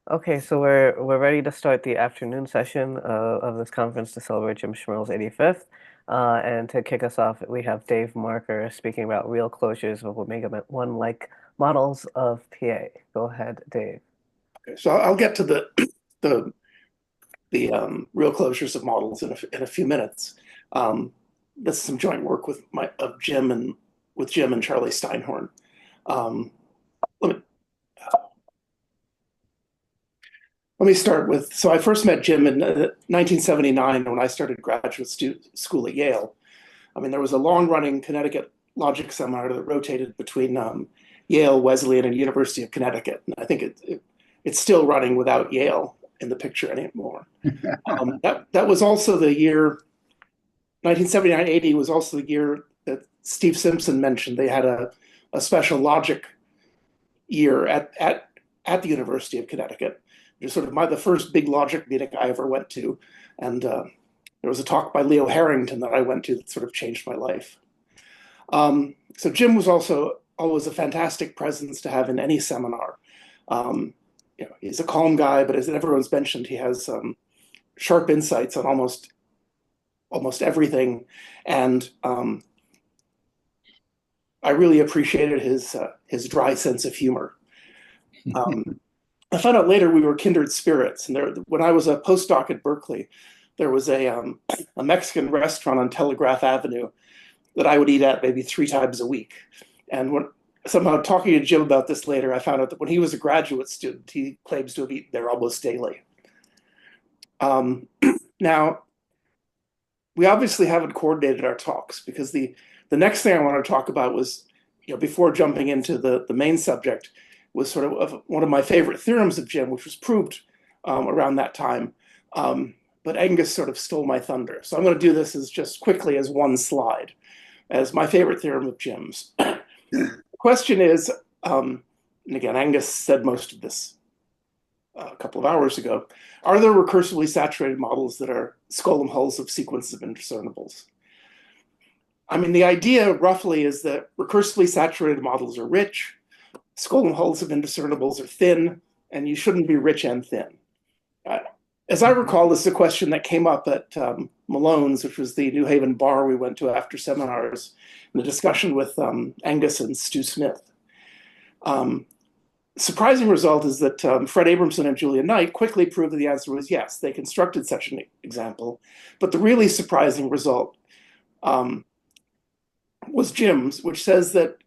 Okay, so we're ready to start the afternoon session of this conference to celebrate Jim Schmerl's 85th. And to kick us off, we have Dave Marker speaking about real closures of Omega 1-like models of PA. Go ahead, Dave. Okay, so I'll get to the real closures of models in a few minutes. Um, this is some joint work with Jim and Charlie Steinhorn. Um, let me let me start with so I first met Jim in 1979 when I started graduate school at Yale. I mean, there was a long-running Connecticut logic seminar that rotated between Yale, Wesleyan, and University of Connecticut. And I think it's still running without Yale in the picture anymore. That was also the year 1979-80 was also the year that Steve Simpson mentioned. They had a special logic year at the University of Connecticut. It was sort of the first big logic meeting I ever went to. And there was a talk by Leo Harrington that I went to that sort of changed my life. So Jim was also always a fantastic presence to have in any seminar. He's a calm guy, but as everyone's mentioned, he has sharp insights on almost everything, and I really appreciated his dry sense of humor. Um, I found out later we were kindred spirits, and when I was a postdoc at Berkeley, there was a Mexican restaurant on Telegraph Avenue that I would eat at maybe 3 times a week. And somehow talking to Jim about this later, I found out that when he was a graduate student, he claims to have eaten there almost daily. Um, Now, we obviously haven't coordinated our talks because the next thing I want to talk about was, before jumping into the main subject, was sort of one of my favorite theorems of Jim, which was proved around that time. But Angus sort of stole my thunder. So I'm going to do this as just quickly as one slide, as my favorite theorem of Jim's. The question is, and again, Angus said most of this a couple of hours ago, are there recursively saturated models that are Skolem hulls of sequences of indiscernibles? I mean, the idea roughly is that recursively saturated models are rich, Skolem hulls of indiscernibles are thin, and you shouldn't be rich and thin. Uh, as I recall, this is a question that came up at Malone's, which was the New Haven bar we went to after seminars, in the discussion with Angus and Stu Smith. Um, Surprising result is that Fred Abramson and Julia Knight quickly proved that the answer was yes. They constructed such an example. But the really surprising result was Jim's, which says that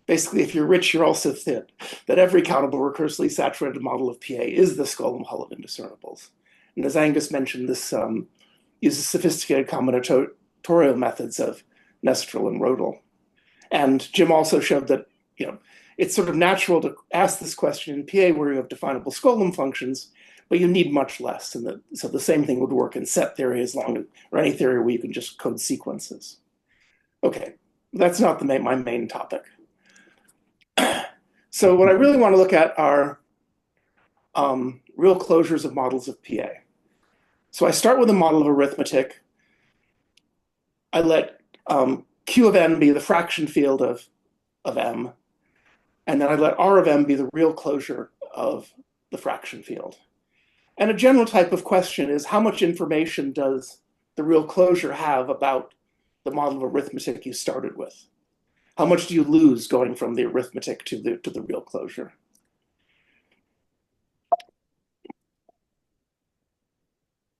basically if you're rich, you're also thin, that every countable recursively saturated model of PA is the Skolem hull of indiscernibles. And as Angus mentioned, this uses sophisticated combinatorial methods of Nestrel and Rodel. And Jim also showed that, it's sort of natural to ask this question in PA where you have definable Skolem functions, but you need much less. And so the same thing would work in set theory or any theory where you can just code sequences. Okay, that's not my main topic. So what I really want to look at are real closures of models of PA. So I start with a model of arithmetic. I let Q of n be the fraction field of M, and then I let R of M be the real closure of the fraction field. And a general type of question is how much information does the real closure have about the model of arithmetic you started with? How much do you lose going from the arithmetic to the real closure?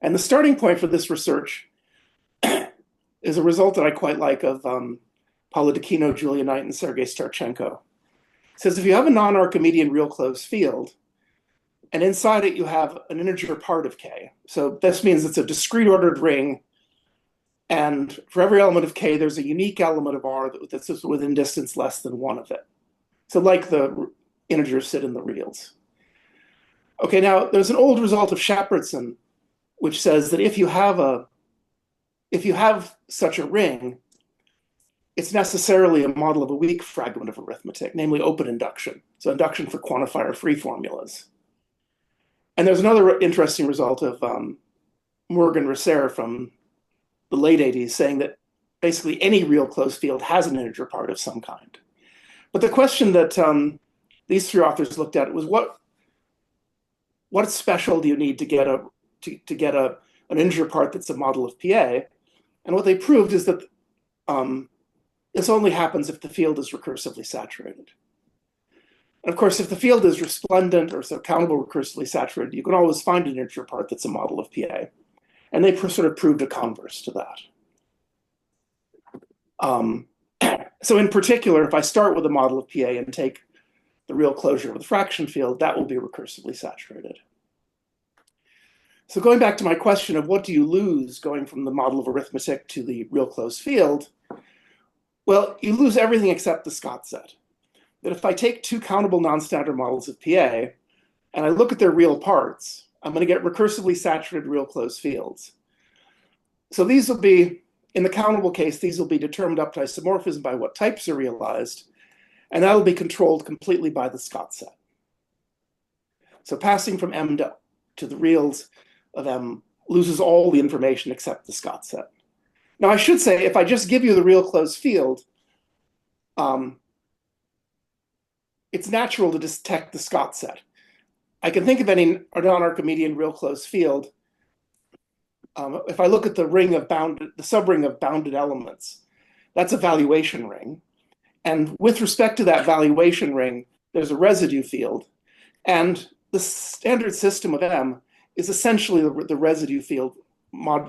And the starting point for this research is a result that I quite like of Paolo D'Aquino, Julia Knight, and Sergei Starchenko. It says if you have a non-Archimedean real closed field, and inside it you have an integer part of K, so this means it's a discrete ordered ring, and for every element of K, there's a unique element of R that's within distance less than 1 of it. So like the integers sit in the reals. Okay, now there's an old result of Shapertson, which says that if you have such a ring, it's necessarily a model of a weak fragment of arithmetic, namely open induction. So induction for quantifier-free formulas. And there's another interesting result of Morgan Rasser from the late 80s saying that basically any real closed field has an integer part of some kind. But the question that these three authors looked at was what special do you need to get an integer part that's a model of PA? And what they proved is that this only happens if the field is recursively saturated. And of course, if the field is resplendent or so countable recursively saturated, you can always find an integer part that's a model of PA. And they sort of proved a converse to that. So in particular, if I start with a model of PA and take the real closure of the fraction field, that will be recursively saturated. So going back to my question of what do you lose going from the model of arithmetic to the real closed field, well, you lose everything except the Scott set. That if I take two countable non-standard models of PA and I look at their real parts, I'm going to get recursively saturated real closed fields. So these will be, in the countable case, these will be determined up to isomorphism by what types are realized, and that will be controlled completely by the Scott set. So passing from M to the reals of M loses all the information except the Scott set. Now, I should say, if I just give you the real closed field, it's natural to detect the Scott set. I can think of any non-Archimedean real closed field. If I look at the subring of bounded elements, that's a valuation ring. And with respect to that valuation ring, there's a residue field. And the standard system of M is essentially the residue field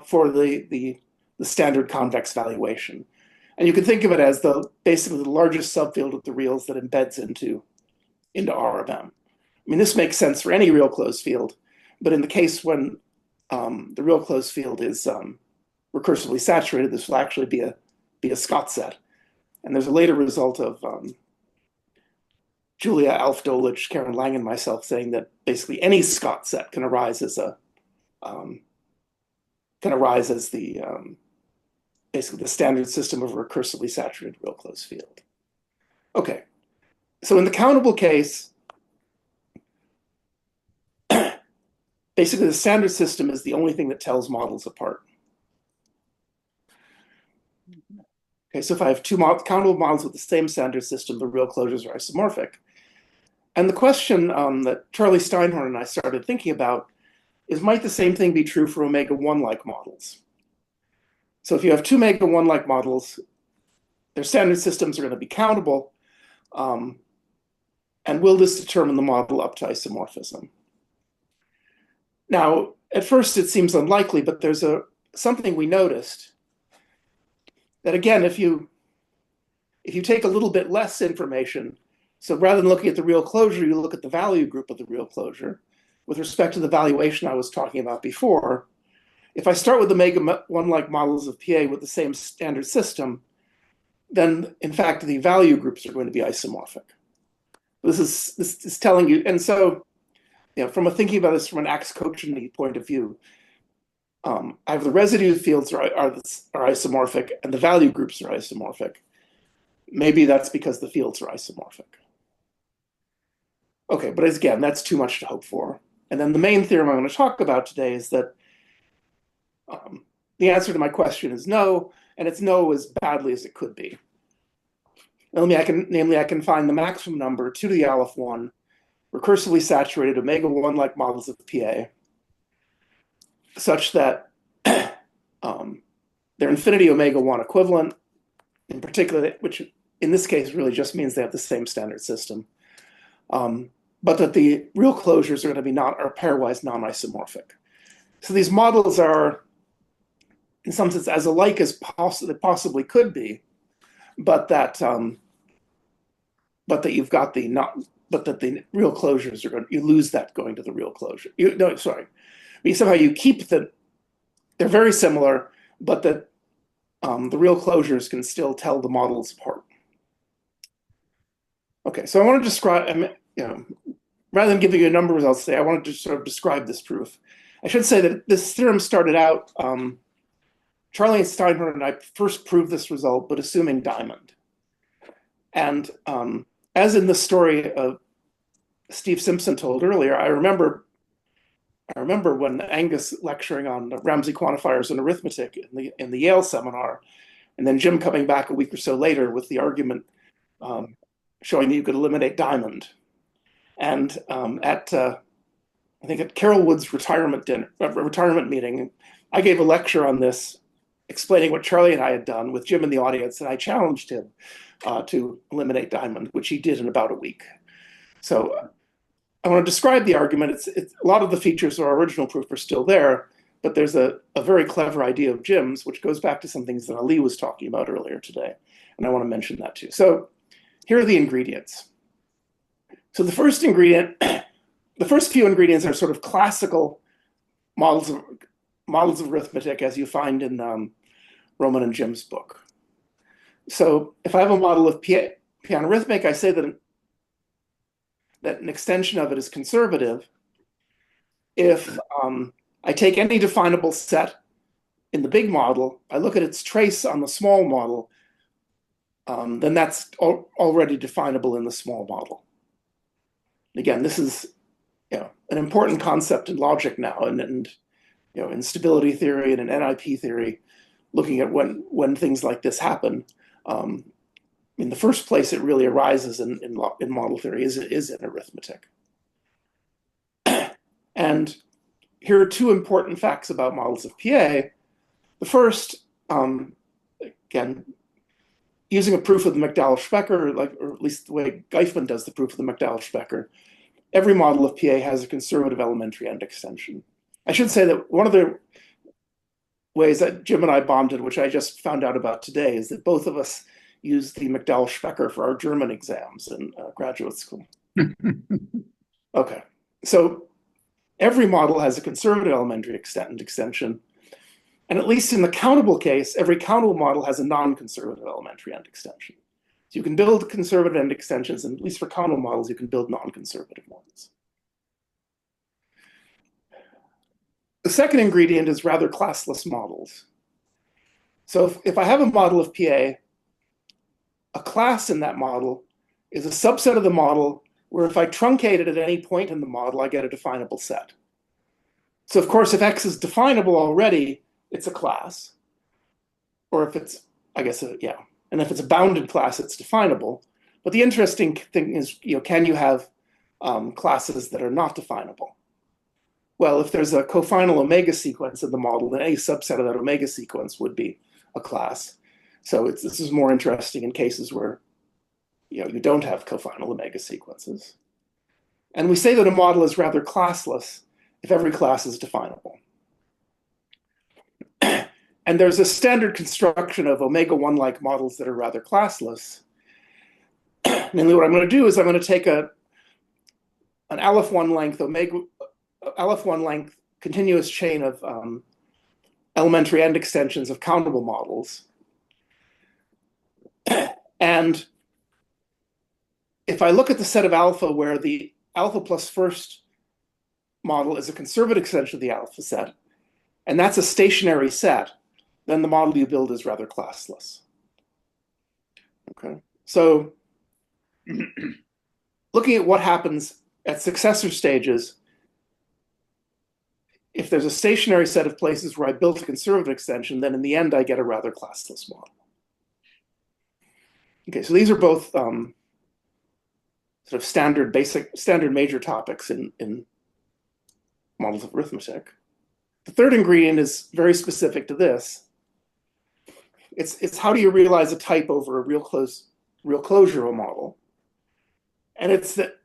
for the standard convex valuation. And you can think of it as basically the largest subfield of the reals that embeds into R of M. I mean, this makes sense for any real closed field, but in the case when the real closed field is recursively saturated, this will actually be a Scott set. And there's a later result of Julia, Alf Dolic, Karen Lang, and myself saying that basically any Scott set can arise as basically the standard system of a recursively saturated real closed field. Okay, so in the countable case, basically the standard system is the only thing that tells models apart. Okay, so if I have two countable models with the same standard system, the real closures are isomorphic. And the question that Charlie Steinhorn and I started thinking about is, might the same thing be true for omega 1-like models? So if you have two omega 1-like models, their standard systems are going to be countable, and will this determine the model up to isomorphism? Now, at first it seems unlikely, but there's something we noticed that, again, if you take a little bit less information, so rather than looking at the real closure, you look at the value group of the real closure with respect to the valuation I was talking about before. If I start with omega 1-like models of PA with the same standard system, then in fact the value groups are going to be isomorphic. This is telling you, and so from thinking about this from an Axe-Cochran point of view, I have the residue fields are isomorphic and the value groups are isomorphic. Maybe that's because the fields are isomorphic. Okay, but again, that's too much to hope for. And then the main theorem I'm going to talk about today is that the answer to my question is no, and it's no as badly as it could be. Namely, I can find the maximum number 2 to the aleph 1 recursively saturated omega 1-like models of PA such that they're infinity omega 1 equivalent, in particular, which in this case really just means they have the same standard system, but that the real closures are going to be are pairwise non-isomorphic. So these models are, in some sense, as alike as they possibly could be, but that you've got but that the real closures are you lose that going to the real closure. Somehow you keep they're very similar, but that the real closures can still tell the models apart. Okay, so I want to describe, rather than giving you a number of results today, I wanted to sort of describe this proof. I should say that this theorem started out, Charlie and Steinhorn and I first proved this result, but assuming diamond. And as in the story of Steve Simpson told earlier, I remember when Angus lecturing on Ramsey quantifiers and arithmetic in the Yale seminar, and then Jim coming back a week or so later with the argument showing that you could eliminate diamond. And at I think at Carol Wood's retirement meeting, I gave a lecture on this, explaining what Charlie and I had done with Jim in the audience, and I challenged him to eliminate diamond, which he did in about a week. So I want to describe the argument. A lot of the features of our original proof are still there, but there's a very clever idea of Jim's, which goes back to some things that Ali was talking about earlier today, and I want to mention that too. So here are the ingredients. So the first ingredient, the first few ingredients are sort of classical models of arithmetic as you find in Roman and Jim's book. So if I have a model of P on arithmetic, I say that an extension of it is conservative if I take any definable set in the big model, I look at its trace on the small model, then that's already definable in the small model. Again, this is an important concept in logic now, and in stability theory and in NIP theory, looking at when things like this happen. In the first place, it really arises in model theory is in arithmetic. And here are two important facts about models of PA. The first, again, using a proof of the McDowell-Specker, or at least the way Geifman does the proof of the McDowell-Specker, every model of PA has a conservative elementary end extension. I should say that one of the ways that Jim and I bonded, which I just found out about today, is that both of us used the McDowell-Specker for our German exams in graduate school. Okay, so every model has a conservative elementary extension, and at least in the countable case, every countable model has a non-conservative elementary end extension. So you can build conservative end extensions, and at least for countable models, you can build non-conservative ones. The second ingredient is rather classless models. So if I have a model of PA, a class in that model is a subset of the model where if I truncate it at any point in the model, I get a definable set. So of course, if X is definable already, it's a class. Or if it's, and if it's a bounded class, it's definable. But the interesting thing is, can you have classes that are not definable? Well, if there's a cofinal omega sequence in the model, then any subset of that omega sequence would be a class. So this is more interesting in cases where you don't have cofinal omega sequences. And we say that a model is rather classless if every class is definable. And there's a standard construction of omega-1-like models that are rather classless. Namely, what I'm going to do is I'm going to take an Aleph-1 length continuous chain of elementary end extensions of countable models. And if I look at the set of alpha where the alpha plus first model is a conservative extension of the alpha set, and that's a stationary set, then the model you build is rather classless. Okay, so looking at what happens at successor stages, if there's a stationary set of places where I built a conservative extension, then in the end I get a rather classless model. Okay, so these are both sort of standard major topics in models of arithmetic. The third ingredient is very specific to this. It's how do you realize a type over a real closure of a model? And it's that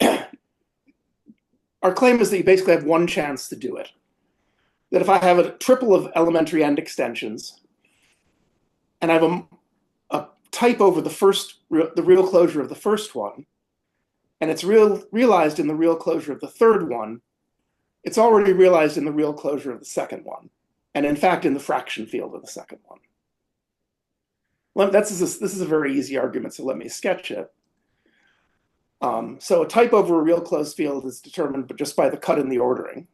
our claim is that you basically have one chance to do it. That if I have a triple of elementary end extensions, and I have a type over the real closure of the first one, and it's realized in the real closure of the third one, it's already realized in the real closure of the second one, and in fact in the fraction field of the second one. This is a very easy argument, so let me sketch it. So a type over a real closed field is determined just by the cut in the ordering.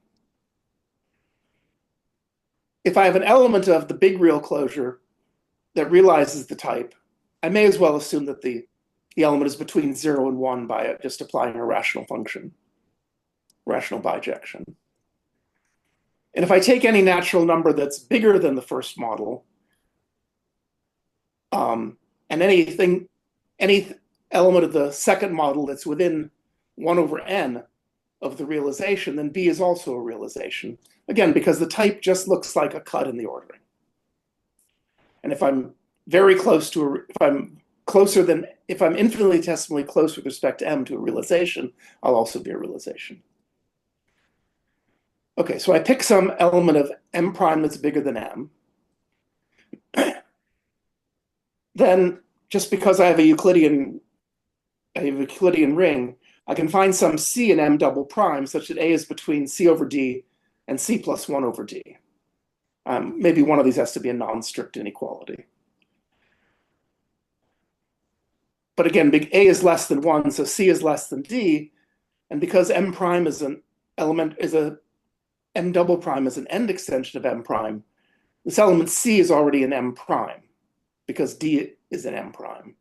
If I have an element of the big real closure that realizes the type, I may as well assume that the element is between 0 and 1 by just applying a rational function, rational bijection. And if I take any natural number that's bigger than the first model, and any element of the second model that's within 1 over n, of the realization, then B is also a realization. Again, because the type just looks like a cut in the ordering. And if I'm very close to, if I'm infinitesimally close with respect to M to a realization, I'll also be a realization. Okay, so I pick some element of M prime that's bigger than M. Then, just because I have a Euclidean ring, I can find some C in M double prime such that A is between C over D and C plus 1 over D. Maybe one of these has to be a non-strict inequality. But again, big A is less than 1, so C is less than D. And because M prime is an element, M double prime is an end extension of M prime, this element C is already an M prime because D is an M prime.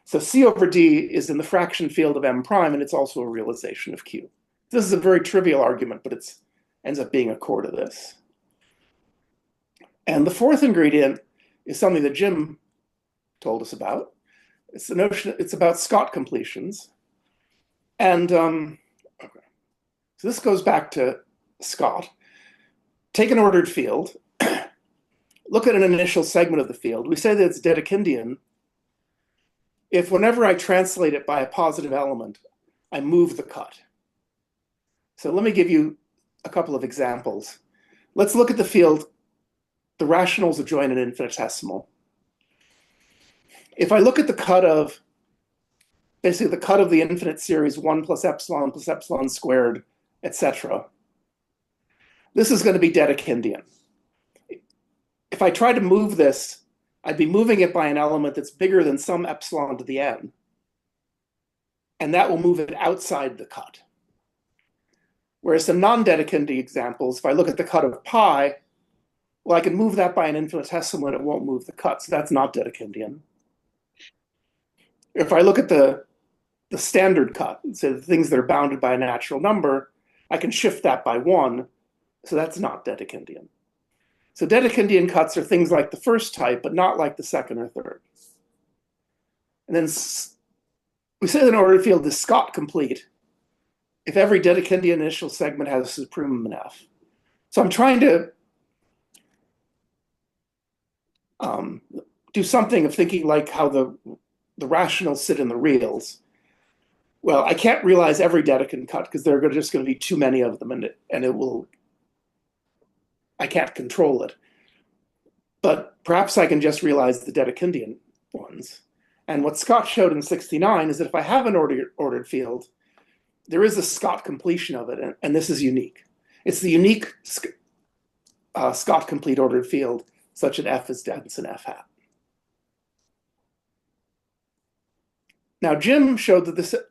So C over D is in the fraction field of M prime, and it's also a realization of Q. This is a very trivial argument, but it ends up being a core to this. And the fourth ingredient is something that Jim told us about. It's the notion, it's about Scott completions. And okay. So this goes back to Scott. Take an ordered field, look at an initial segment of the field. We say that it's Dedekindian if whenever I translate it by a positive element, I move the cut. So let me give you a couple of examples. Let's look at the field, the rationals adjoin an infinitesimal. If I look at the cut of, basically the cut of the infinite series 1 plus epsilon squared, etc., this is going to be Dedekindian. If I try to move this, I'd be moving it by an element that's bigger than some epsilon to the n, and that will move it outside the cut. Whereas some non-Dedekind examples, if I look at the cut of pi, well, I can move that by an infinitesimal and it won't move the cut, so that's not Dedekindian. If I look at the standard cut, so the things that are bounded by a natural number, I can shift that by 1, so that's not Dedekindian. So Dedekindian cuts are things like the first type, but not like the second or third. And then we say that an ordered field is Scott complete if every Dedekindian initial segment has a supremum in F. So I'm trying to do something of thinking like how the rationals sit in the reals. Well, I can't realize every Dedekind cut because there are just going to be too many of them, and it will, I can't control it. But perhaps I can just realize the Dedekindian ones. And what Scott showed in 69 is that if I have an ordered field, there is a Scott completion of it, and this is unique. It's the unique Scott complete ordered field such that F is dense in F hat. Now, Jim showed that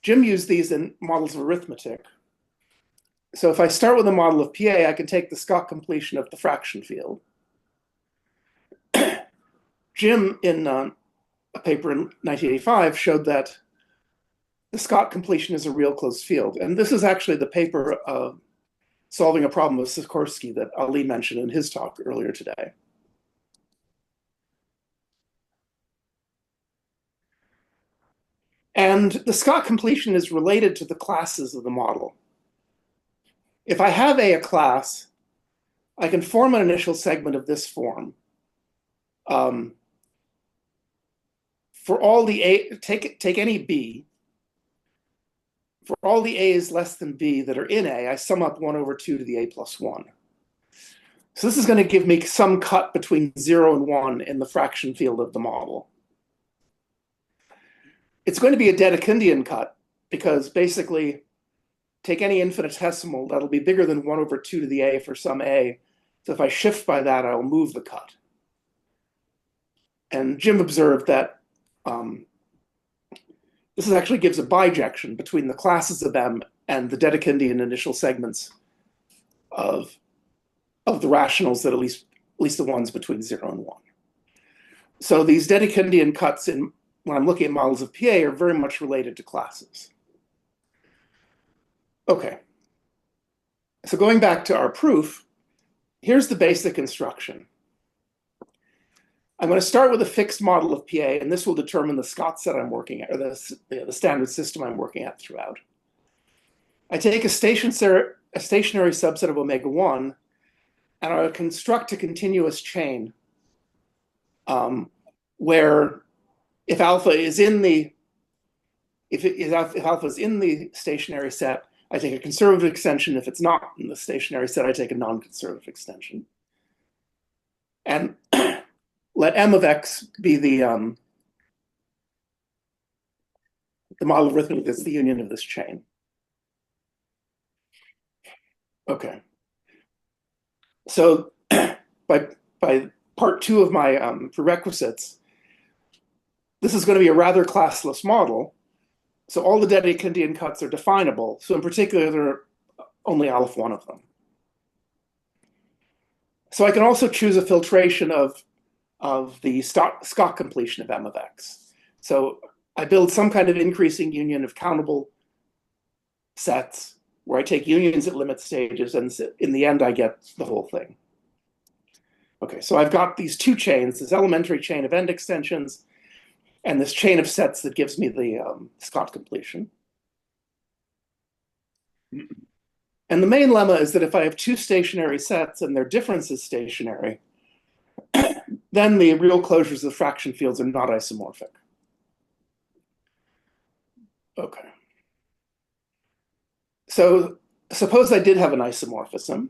Jim used these in models of arithmetic. So if I start with a model of PA, I can take the Scott completion of the fraction field. Jim, in a paper in 1985, showed that the Scott completion is a real closed field. And this is actually the paper of solving a problem of Sikorsky that Ali mentioned in his talk earlier today. And the Scott completion is related to the classes of the model. If I have a class, I can form an initial segment of this form. For all the A, take any B. For all the A's less than B that are in A, I sum up 1 over 2 to the A plus 1. So this is going to give me some cut between 0 and 1 in the fraction field of the model. It's going to be a Dedekindian cut because basically take any infinitesimal that'll be bigger than 1 over 2 to the A for some A. So if I shift by that, I'll move the cut. And Jim observed that this actually gives a bijection between the classes of M and the Dedekindian initial segments of the rationals that at least the ones between 0 and 1. So these Dedekindian cuts when I'm looking at models of PA are very much related to classes. Okay. So going back to our proof, here's the basic instruction. I'm going to start with a fixed model of PA, and this will determine the Scott set I'm working at, or the standard system I'm working at throughout. I take a stationary subset of omega 1, and I construct a continuous chain where if alpha is in the if alpha is in the stationary set, I take a conservative extension. If it's not in the stationary set, I take a non-conservative extension. And let M of X be the model of arithmetic that's the union of this chain. Okay. So by part 2 of my prerequisites, this is going to be a rather classless model. So all the Dedekindian cuts are definable. So in particular, there are only alpha 1 of them. So I can also choose a filtration of the Scott completion of M of X. So I build some kind of increasing union of countable sets where I take unions at limit stages, and in the end, I get the whole thing. Okay, so I've got these two chains, this elementary chain of end extensions, and this chain of sets that gives me the Scott completion. And the main lemma is that if I have two stationary sets and their difference is stationary, then the real closures of the fraction fields are not isomorphic. Okay. So suppose I did have an isomorphism.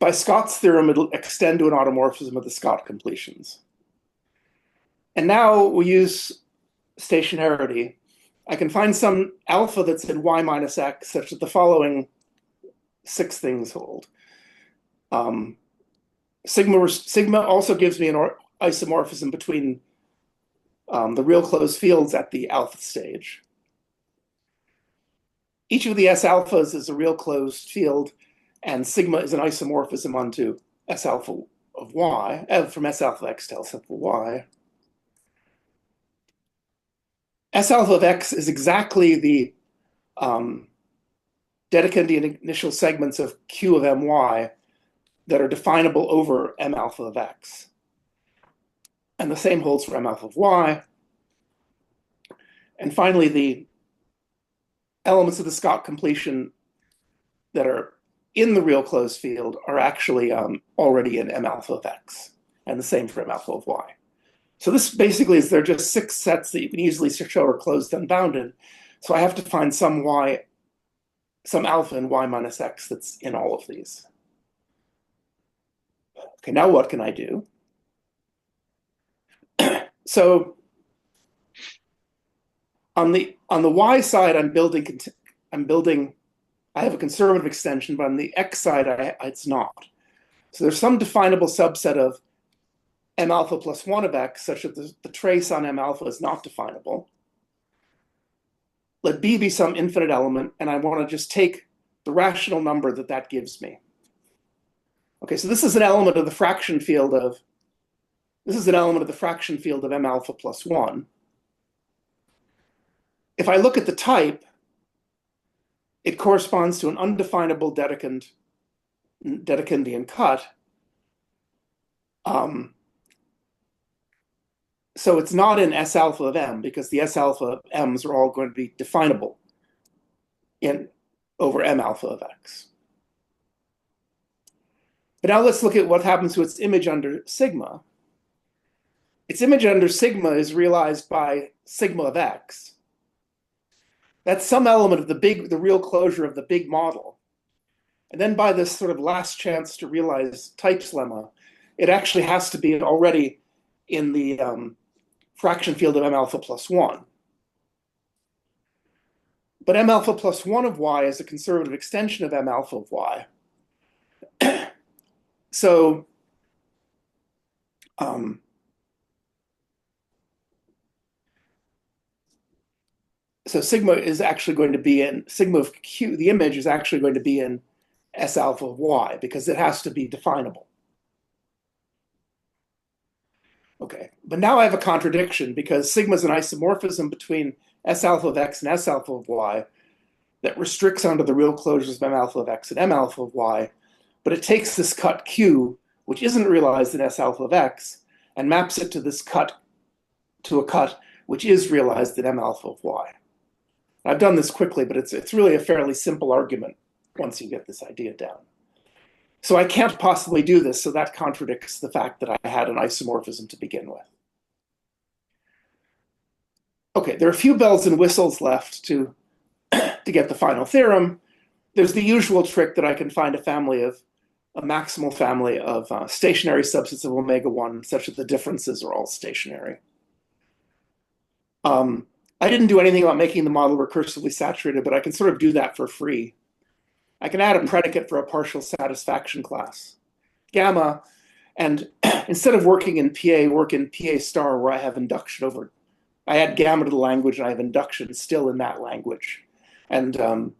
By Scott's theorem, it'll extend to an automorphism of the Scott completions. And now we use stationarity. I can find some alpha that's in y minus x such that the following 6 things hold. Sigma also gives me an isomorphism between the real closed fields at the alpha stage. Each of the S alphas is a real closed field, and sigma is an isomorphism onto S alpha of y, from S alpha of x to S alpha of y. S alpha of x is exactly the Dedekindian initial segments of Q of my that are definable over M alpha of x. And the same holds for M alpha of y. And finally, the elements of the Scott completion that are in the real closed field are actually already in M alpha of x, and the same for M alpha of y. So this basically is, there are just 6 sets that you can easily show are closed unbounded. So I have to find some alpha in y minus x that's in all of these. Okay, now what can I do? So on the y side, I have a conservative extension, but on the x side, it's not. So there's some definable subset of M alpha plus 1 of x such that the trace on M alpha is not definable. Let B be some infinite element, and I want to just take the rational number that gives me. Okay, so this is an element of the fraction field of M alpha plus 1. If I look at the type, it corresponds to an undefinable Dedekindian cut. So it's not in S alpha of M, because the S alpha of M's are all going to be definable over M alpha of X. But now let's look at what happens to its image under sigma. Its image under sigma is realized by sigma of X. That's some element of the real closure of the big model. And then by this sort of last chance to realize types lemma, it actually has to be already in the fraction field of M alpha plus 1. But M alpha plus 1 of y is a conservative extension of M alpha of y. So sigma is actually going to be in sigma of Q, the image is actually going to be in S alpha of y, because it has to be definable. Okay, but now I have a contradiction, because sigma is an isomorphism between S alpha of x and S alpha of y that restricts onto the real closures of M alpha of x and M alpha of y, but it takes this cut Q which isn't realized in S alpha of x, and maps it to this cut, to a cut which is realized in M alpha of y. I've done this quickly, but it's really a fairly simple argument once you get this idea down. So I can't possibly do this, so that contradicts the fact that I had an isomorphism to begin with. Okay, there are a few bells and whistles left to get the final theorem. There's the usual trick that I can find a maximal family of stationary subsets of omega 1 such that the differences are all stationary. I didn't do anything about making the model recursively saturated, but I can sort of do that for free. I can add a predicate for a partial satisfaction class, gamma, and instead of working in PA, work in PA star where I have induction over. I add gamma to the language and I have induction still in that language. And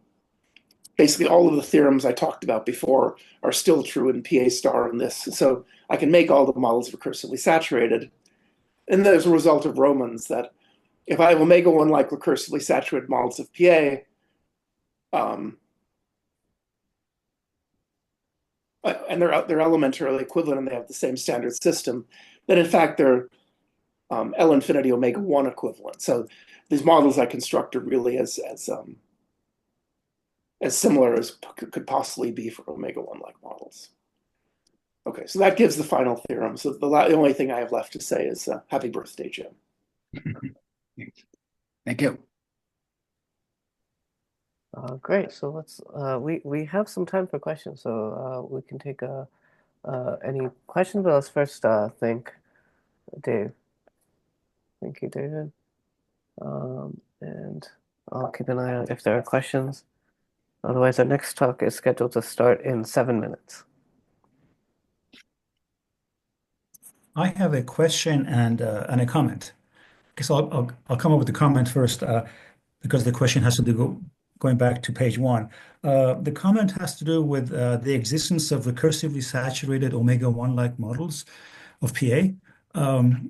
basically all of the theorems I talked about before are still true in PA star in this. So I can make all the models recursively saturated. And there's a result of Romans that if I have omega 1 like recursively saturated models of PA, and they're elementarily equivalent and they have the same standard system, then in fact they're L infinity omega 1 equivalent. So these models I construct are really as similar as could possibly be for omega 1 like models. Okay, so that gives the final theorem. So the only thing I have left to say is happy birthday, Jim. Thank you. Great. So let's we have some time for questions, so we can take any questions. But let's first thank Dave. Thank you, David. And I'll keep an eye out if there are questions. Otherwise, our next talk is scheduled to start in 7 minutes. I have a question and a comment. Guess I'll come up with the comment first because the question has to do going back to page 1. The comment has to do with the existence of recursively saturated omega 1 like models of PA,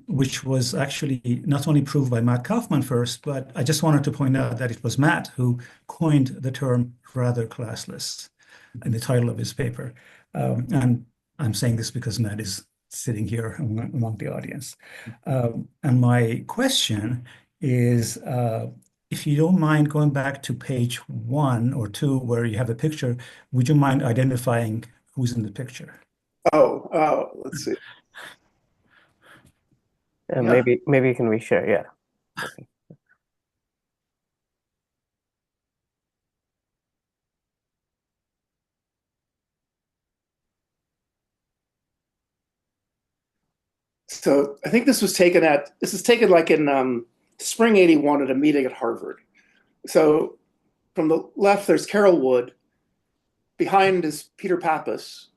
which was actually not only proved by Matt Kaufman first, but I just wanted to point out that it was Matt who coined the term rather classless in the title of his paper. And I'm saying this because Matt is sitting here among the audience. And my question is, if you don't mind going back to page 1 or 2 where you have a picture, would you mind identifying who's in the picture? Let's see. And yeah. Maybe you can reshare, yeah. Okay. So I think this is taken like in spring '81 at a meeting at Harvard. So from the left, there's Carol Wood. Behind is Peter Pappas.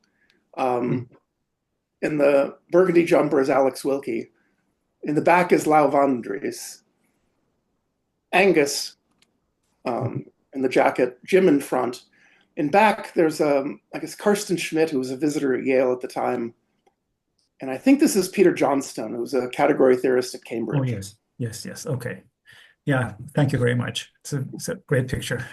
In the burgundy jumper is Alex Wilkie. In the back is Lau van Dries. Angus in the jacket, Jim in front. In back, there's, I guess, Karsten Schmidt, who was a visitor at Yale at the time. And I think this is Peter Johnstone, who was a category theorist at Cambridge. Oh, yes. Okay. Yeah, thank you very much. It's a great picture.